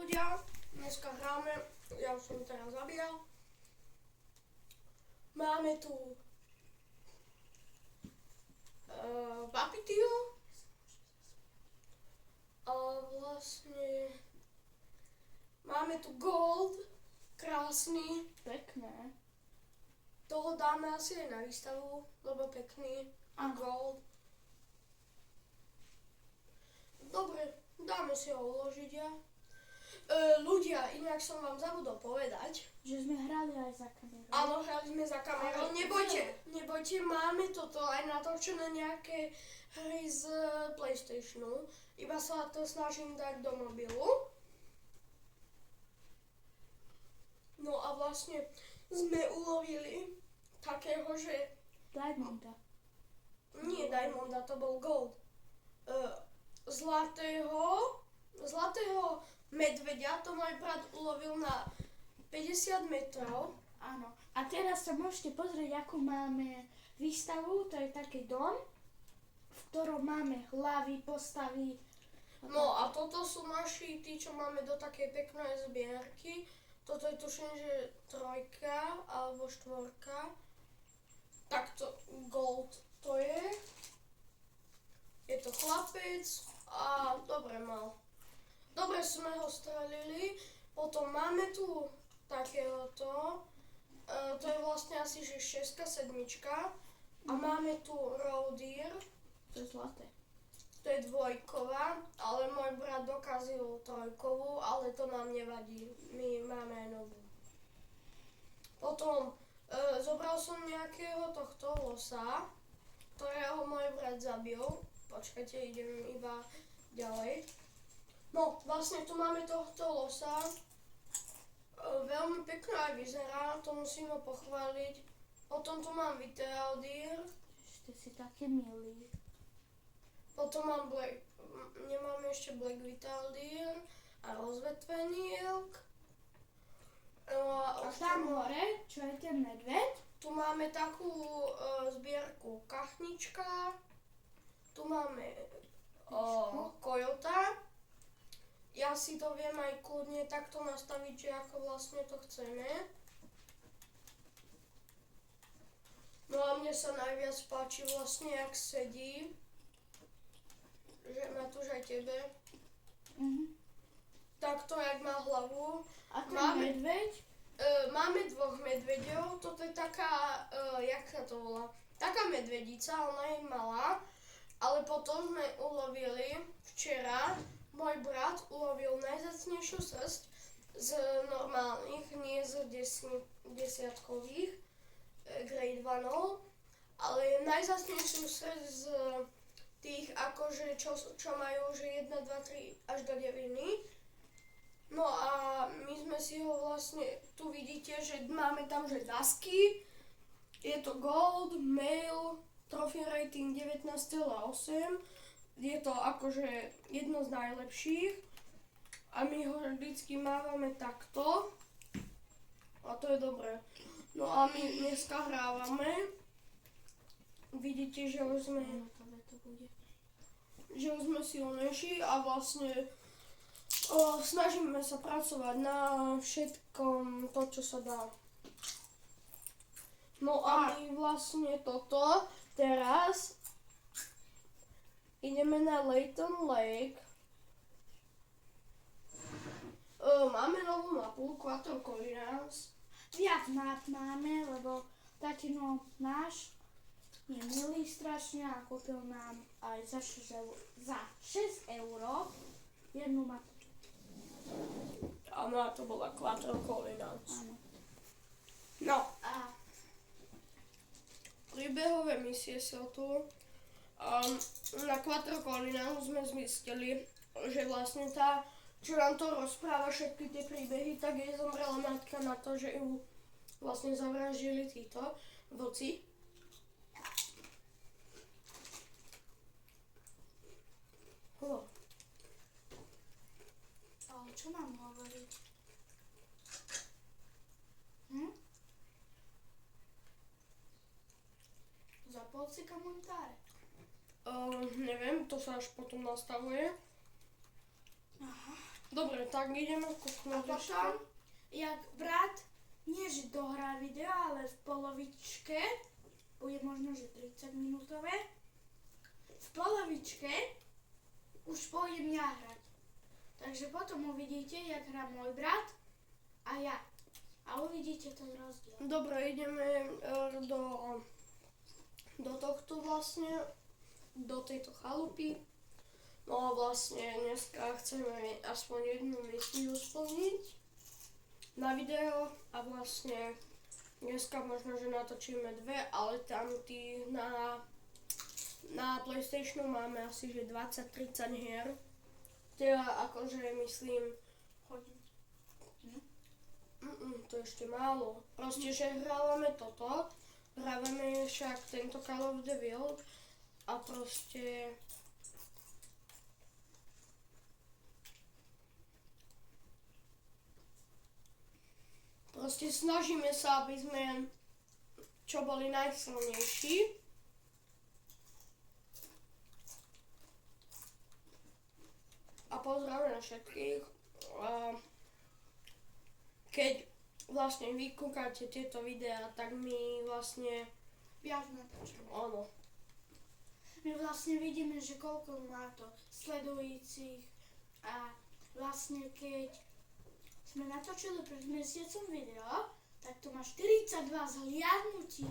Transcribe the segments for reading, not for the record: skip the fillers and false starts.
ľudia, dneska hráme, ja už som teraz zabíjal. Máme tu Papitio a vlastne máme tu Gold, krásny. Pekné. Toho dáme asi aj na výstavu, lebo pekný. A Gold. Dobre, dáme si ho uložiť ja. Ľudia, inak som vám zabudol povedať. Že sme hrali aj za kamerou. Áno, hrali sme za kamerou. Nebojte, máme toto aj natočené nejaké hry z PlayStationu. Iba sa to snažím dať do mobilu. No a vlastne sme ulovili takého, že... Diamonda. Nie Diamonda, to bol Gold. Zlatého medveďa, to môj brat ulovil na 50 metrov. Áno. A teraz sa môžete pozrieť, akú máme výstavu. To je taký dom, v ktorom máme hlavy, postavy. No a toto sú naši, tí, čo máme do takej peknej zbierky. Toto je tuším, že 3 alebo 4. Takto Gold to je. Je to chlapec a dobre mal. Dobre sme ho strelili. Potom máme tu takéhoto. To je vlastne asi že 6, 7. A máme tu Roe Deer. To je zlaté. To je 2, ale môj brat dokázal 3, ale to nám nevadí. My máme aj novú. Potom zobral som nejakého tohto losa, ktorého môj brat zabil. Počkajte, idem iba ďalej. No, vlastne tu máme tohto losa. Veľmi pekne aj vyzerá, to musím ho pochváliť. Potom tu mám Vital Deer. Ste si taký milí. Potom mám nemáme ešte Black Vital Deer a rozvetvený elk. A tam hore, čo je ten medveď? Tu máme takú zbierku kachnička. Tu máme kojota. Ja si to viem aj kľudne takto nastaviť, že ako vlastne to chceme. No a mne sa najviac páči vlastne, jak sedí. Že Matúš aj tebe. Takto, jak má hlavu. A ten medveď? Máme 2 medveďov. Toto je taká, jak sa to volá? Taká medvedica, ona je malá. Ale potom sme ulovili včera, môj brat ulovil najzácnejšiu srst z normálnych, nie z desiatkových grade 1, ale najzácnejšiu srst z tých akože čo majú že 1, 2, 3 až do 9. No a my sme si ho vlastne, tu vidíte, že máme tam že dasky, je to Gold, Male, Trophy rating 19,8, je to akože jedno z najlepších a my ho vždycky mávame takto a to je dobré. No a my dneska hrávame, vidíte, že už sme silnejší a vlastne snažíme sa pracovať na všetkom to, čo sa dá. No a my vlastne toto teraz ideme na Layton Lake. Máme novú mapu, Quattro Colinas. Viac map máme, lebo tatino náš je milý strašne a kúpil nám aj za 6 euro jednu mapu. Áno, a to bola Quattro Colinas. Áno. No a príbehové misie sú tu. Na Quattro Colinas sme zistili, že vlastne tá, čo nám to rozpráva všetky tie príbehy, tak jej zomrela matka na to, že ju vlastne zavraždili títo vlci. Ale čo mám hovoriť? Zapol si komentáre. Neviem, to sa až potom nastavuje. Aha. Dobre, tak ideme A kúknúť potom, jak brat, nie že dohrá video, ale v polovičke, bude možno, že 30 minútové, v polovičke už pôjdem ja hrať. Takže potom uvidíte, jak hrá môj brat a ja. A uvidíte ten rozdiel. Dobre, ideme do tohto vlastne, do tejto chalupy. No a vlastne dneska chceme aspoň jednu misiu splniť na video a vlastne dneska možno, že natočíme dve, ale tam tých na PlayStationu máme asi že 20-30 hier. Teda akože myslím, Chodím. to je ešte málo. Proste, že hrávame toto, hrávame však tento Call of the Wild a proste snažíme sa, aby sme čo boli najsilnejší. A pozdravujem všetkých. Keď vlastne vy kúkate tieto videá, tak my vlastne, Viac natočíme. áno, My vlastne vidíme, že koľko má to sledujúcich a vlastne keď sme natočili pred mesiacom video, tak to má 42 zhliadnutí.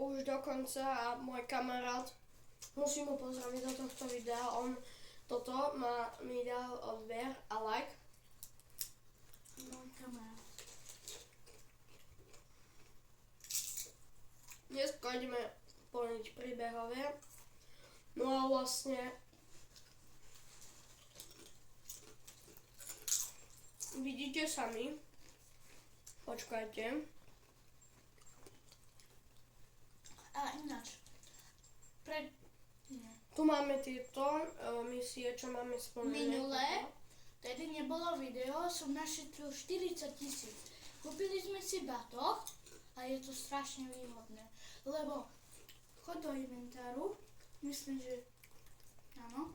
už dokonca môj kamarát, musím mu pozdraviť do tohto videa, on toto mi dal odber a like. Môj kamarát. Dneska ideme plniť príbehové. No a vlastne vidíte sami. Počkajte. A ináč. Tu máme tieto misie, čo máme splnené. Minulé, tedy nebolo video, som našetril 40 000. Kúpili sme si batoh a je to strašne výhodné, lebo chod do inventáru, myslím, že áno.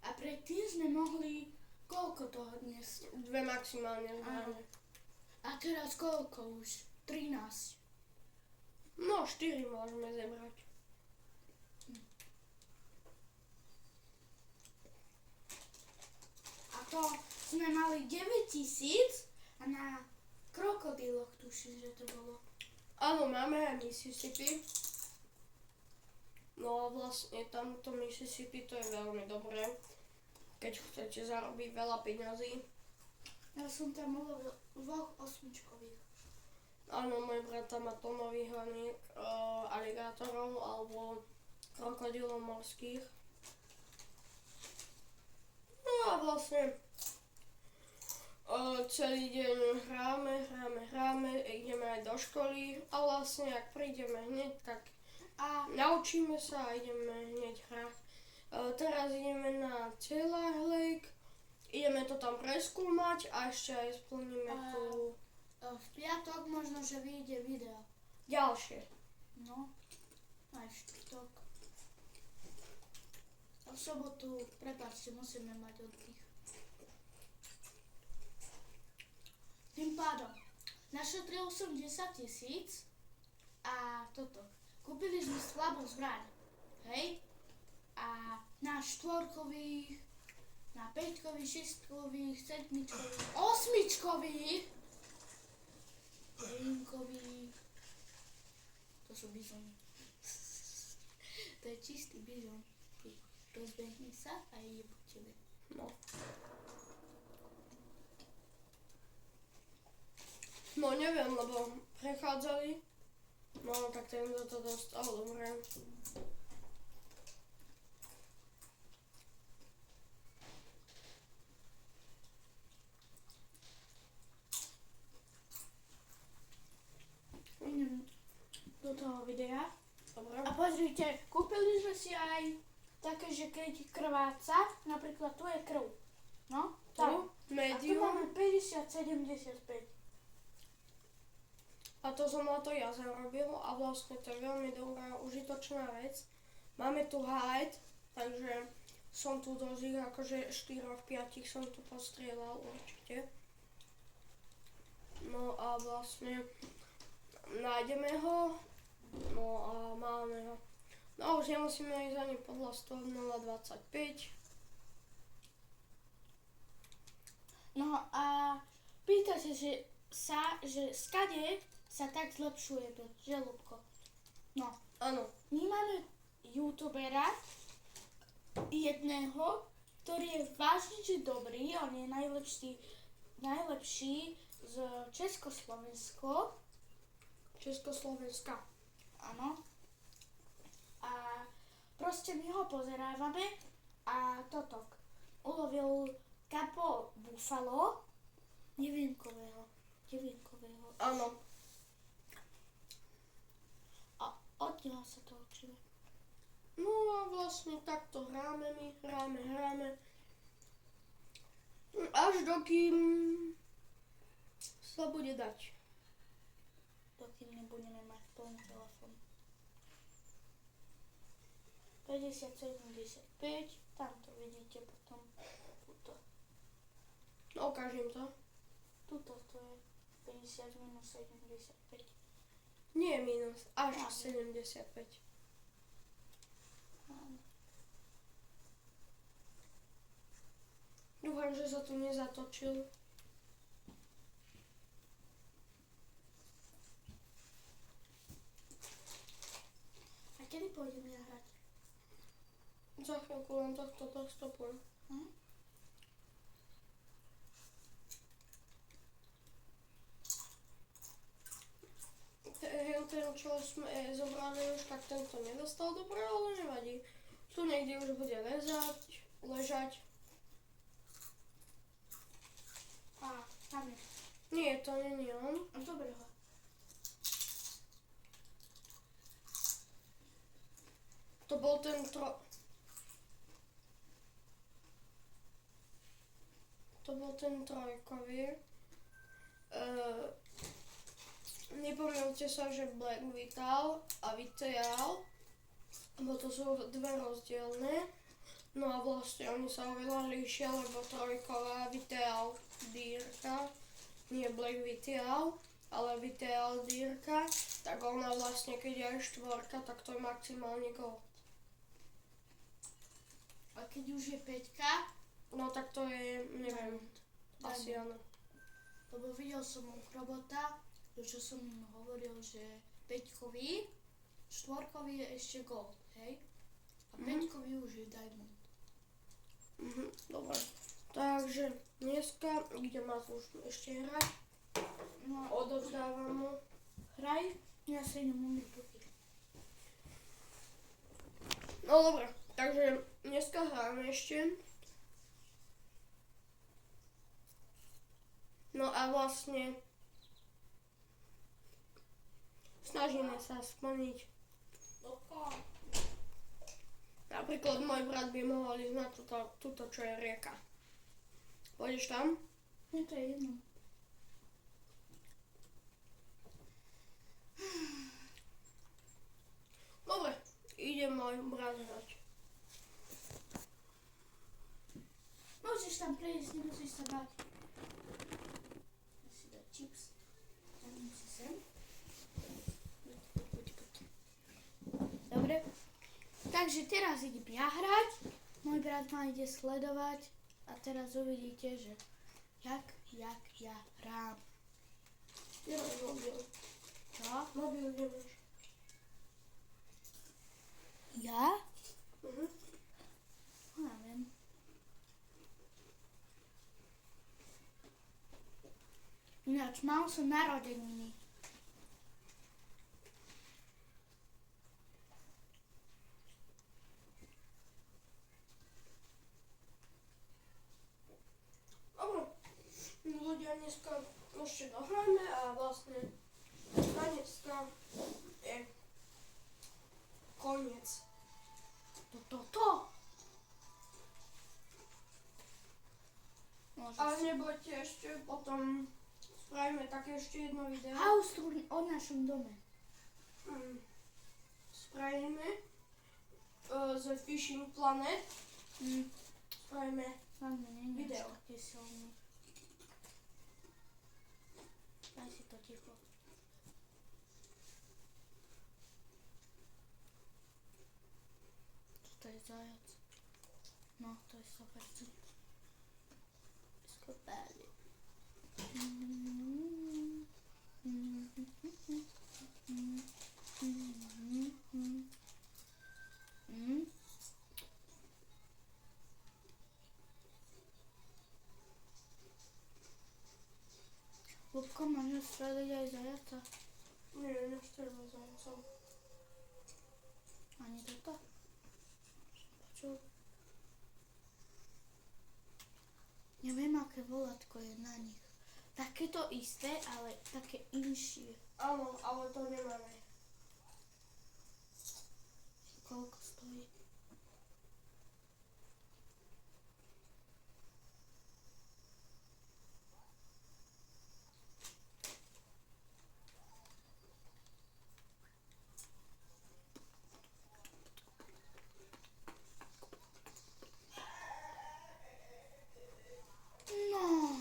A predtým sme mohli koľko toho dnes? Dve maximálne Áno. zbraně. A teraz koľko už? 13. No, 4 môžeme zebrať. A to sme mali 9000 a na krokodíloch tuším, že to bolo. Áno, máme aj Mississippi. No a vlastne tamto Mississippi to je veľmi dobré, keď chcete zarobiť veľa peňazí. Ja som tam ulovil 2 osmičkových. Áno, môj brat tam má tonový hlavných aligátorov alebo krokodilov morských. No a vlastne celý deň hráme, ideme aj do školy a vlastne ak prídeme hneď, tak A naučíme sa a ideme hneď hrať. Teraz ideme na Cellar Lake, ideme to tam preskúmať a ešte aj splníme tu v piatok možno, že vyjde video. ďalšie. No, aj v štvrtok. A v sobotu, prepáčte, musíme mať oddych. Tým pádom, našetril som 10 000 a toto. Kúpili sme slabú zbraň, hej? A na 4-kových, na 5-kových, 6-kových, 7-kových, 8-kových, 9-kových, to sú bizony. To je čistý bizon. Rozbehne sa a ide po tebe. No. No neviem, lebo prechádzali. No tak ten to dostal, dobre. Idem do toho videa. Dobre. A pozrite, kúpili sme si aj také, že keď krváca, napríklad tu je krv. No, tam. Tu, A tu máme medium. 50-75. A to som na to ja zarobil a vlastne to je veľmi dobrá, užitočná vec. Máme tu hide, takže som tu dosť ich, akože 4-5 som tu postrieľal určite. No a vlastne nájdeme ho, no a máme ho. No už nemusíme ísť ani podľa 100,025. No a pýtate, že skade sa tak zlepšujeme, že Ľubko? No, Áno, my máme youtubera jedného, ktorý je vážne, že dobrý, on je najlepší z Československa. áno. A proste my ho pozerávame a ulovil kapo bufalo nevienkového. Áno, A od neho sa to učíme. no a vlastne takto hráme. Až dokým sa bude dať. Dokým nebudeme mať plný telefón. 50, 75, tam to vidíte potom. Tuto. No ukážem to. Tuto to je 50 minus 75. Nie minus, až Áno. 75. Áno. Dúfam, že sa tu nezatočil. A kedy pôjdeme hrať? Za chvíľku len tohto dostopujem. Hm? Ten, čo sme zobrali už, tak tento nedostal dobre, ale nevadí. Tu niekde už bude ležať. A, tam je. Nie, to není on. Dobre ho. To bol ten To bol ten trojkový. Nepomýlte sa, že Black Vital a Vital, bo to sú dve rozdielne. No a vlastne oni sa oveľa líšia, lebo trojková Vital dírka, nie Black Vital, ale Vital dírka, tak ona vlastne, keď je aj štvorka, tak to je maximálne gold. A keď už je 5, No tak to je, neviem, asi áno. lebo videl som u robota, čo som im hovoril, že 5-kový, 4-kový je ešte gold, hej? A 5-kový už je diamond. Dobre, takže dneska idem už ešte hrať, No, odovzdávam mu. hraj, ja sa idem umyť ruky. No dobre, takže dneska hráme ešte. No a vlastne snažíme sa splniť. Napríklad môj brat by mohol ísť na túto, čo je rieka. Pôjdeš tam? Nie, to je jedno. Dobre, ide môj brat hrať. Môžeš tam prejsť, nemusíš sa báť. Ja si dať čips. Zaním si sem. Poď. Dobre. Takže teraz idem ja hrať. Môj brat ma ide sledovať. A teraz uvidíte, že jak ja hrám. Nemám mobil. Čo? Mobil nemáš. Ja? Mhm. Neviem. Ináč, mal som narodeniny. Dobre, ľudia dneska ešte dohráme a vlastne na dneska je koniec. Toto. Môže Ale nebojte, ešte potom spravíme také ešte jedno video. House tour o našom dome. Spravíme z Fishing Planet Spravíme Na mňa nie je Video. až taký silný. Daj si to ticho. Čo to je zajac? No, to je 100%. Skopáli. Lubko, môžeš streliť aj zajaca? Nie, nestrelím zajacom. Ani toto? Počul? Neviem, aké volatko je na nich. Takéto isté, ale také inšie. Áno, ale to nemáme. Koľko stojí? No.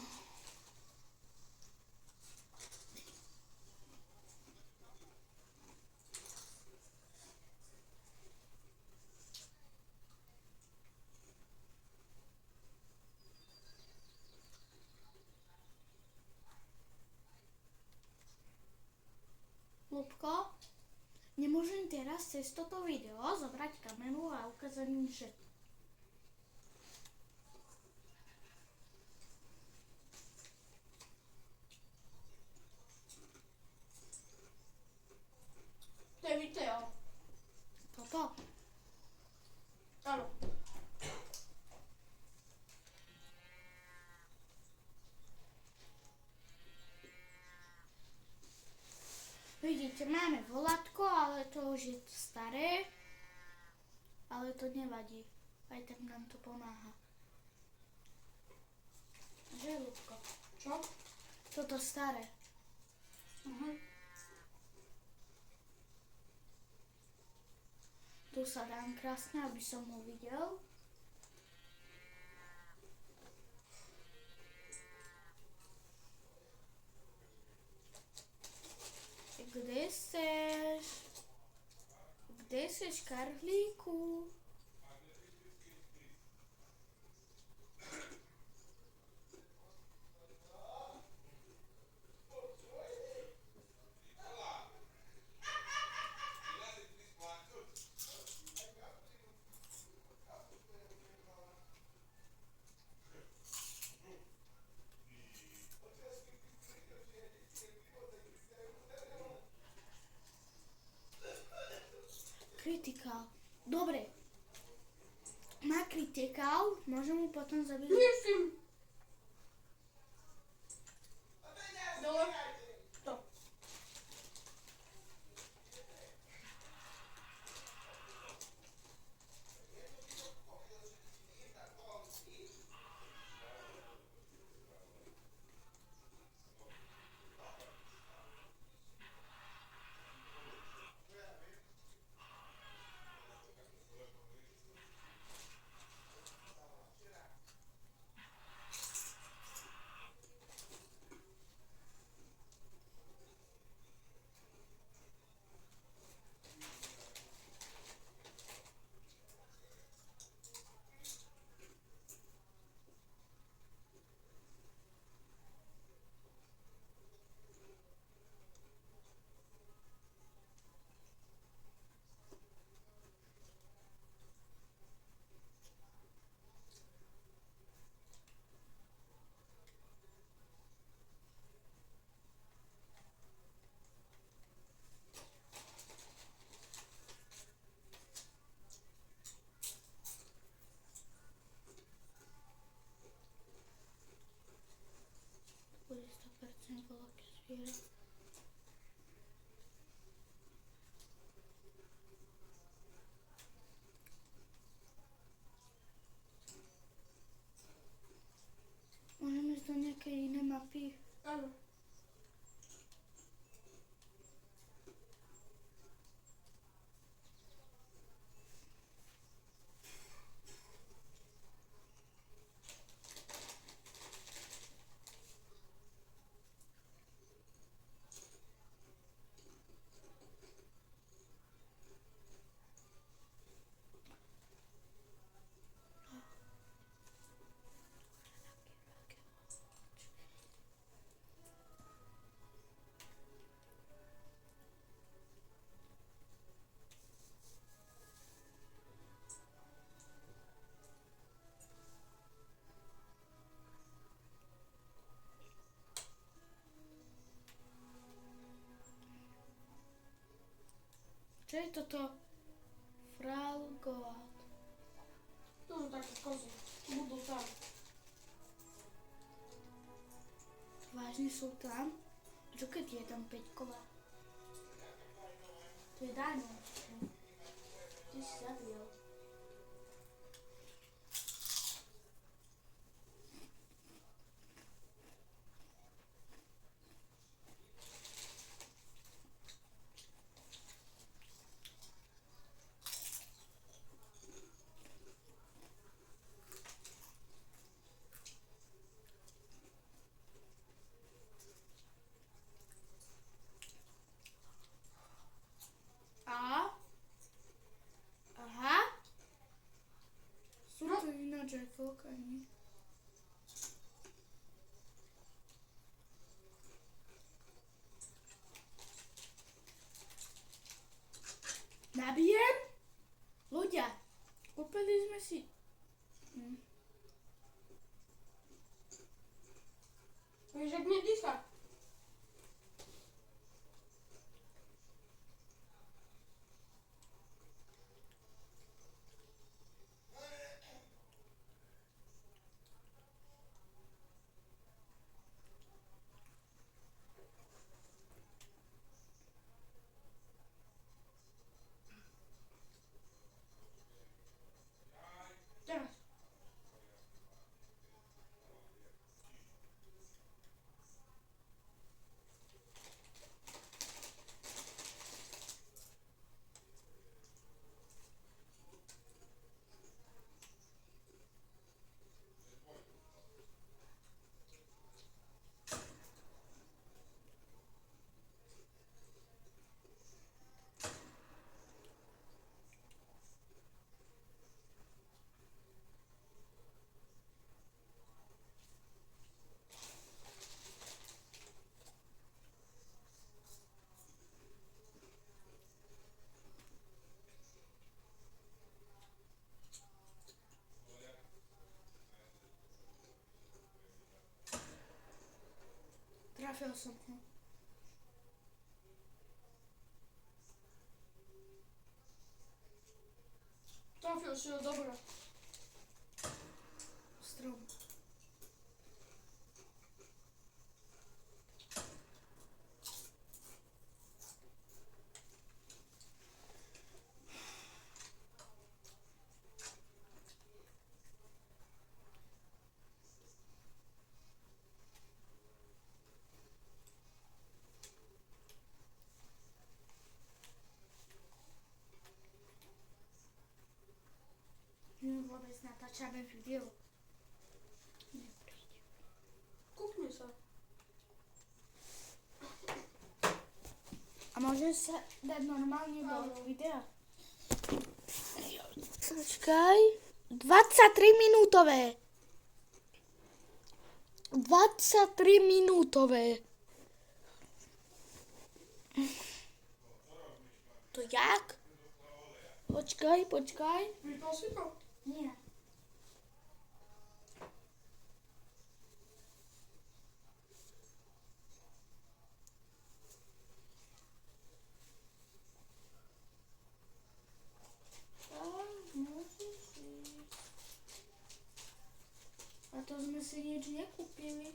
Lubko, nemôžem teraz cez toto video zobrať kameru a ukázať im, že To je video. toto. Áno. Vidíte, máme volatko, ale to už je staré. Ale to nevadí. Aj tak nám to pomáha. Že, Lubko? Čo? Toto staré. Tu sa dám krásne, aby som ho videl. Kde seš? Kde seš, Karlíku? Kritikál. Dobre. Má kritikál, môžem mu potom zabiť. Myslím. Dole. To. Bude 100% veľké zviera. Môžeme ísť do nejakej inej mapy. Áno. Čo je toto? Fralgoat. To sú také kozy. Budú tam. Vážne sú tam? Čo keď je tam Peťková? To je Dano. Ty si zabil. Aha. Sú to ináč aj fokani. Nabijem? Ľudia, kúpili sme si... Víš, jak mě dýchá. Teraz. Trafil som ho. Trafil si ho dobro. Strom. My vôbec natáčame video. Nepríde. Kúkni sa. A môžem sa dať normálne do Áno. videa? Počkaj. 23 minútové. 23 minútové. To jak? Počkaj. Vypal si to? Nie. A to sme si nič nekúpili.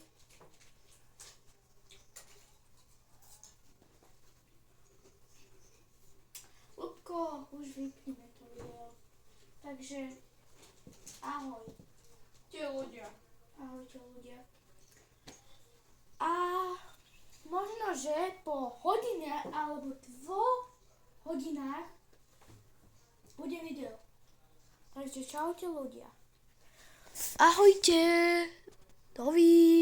Ľubko, už vypneme to video. Takže, ahoj. Tie ľudia. Ahojte ľudia. A možno, že po hodine alebo 2 hodinách bude video. Takže čaute ľudia. Ahojte. Dovidenia.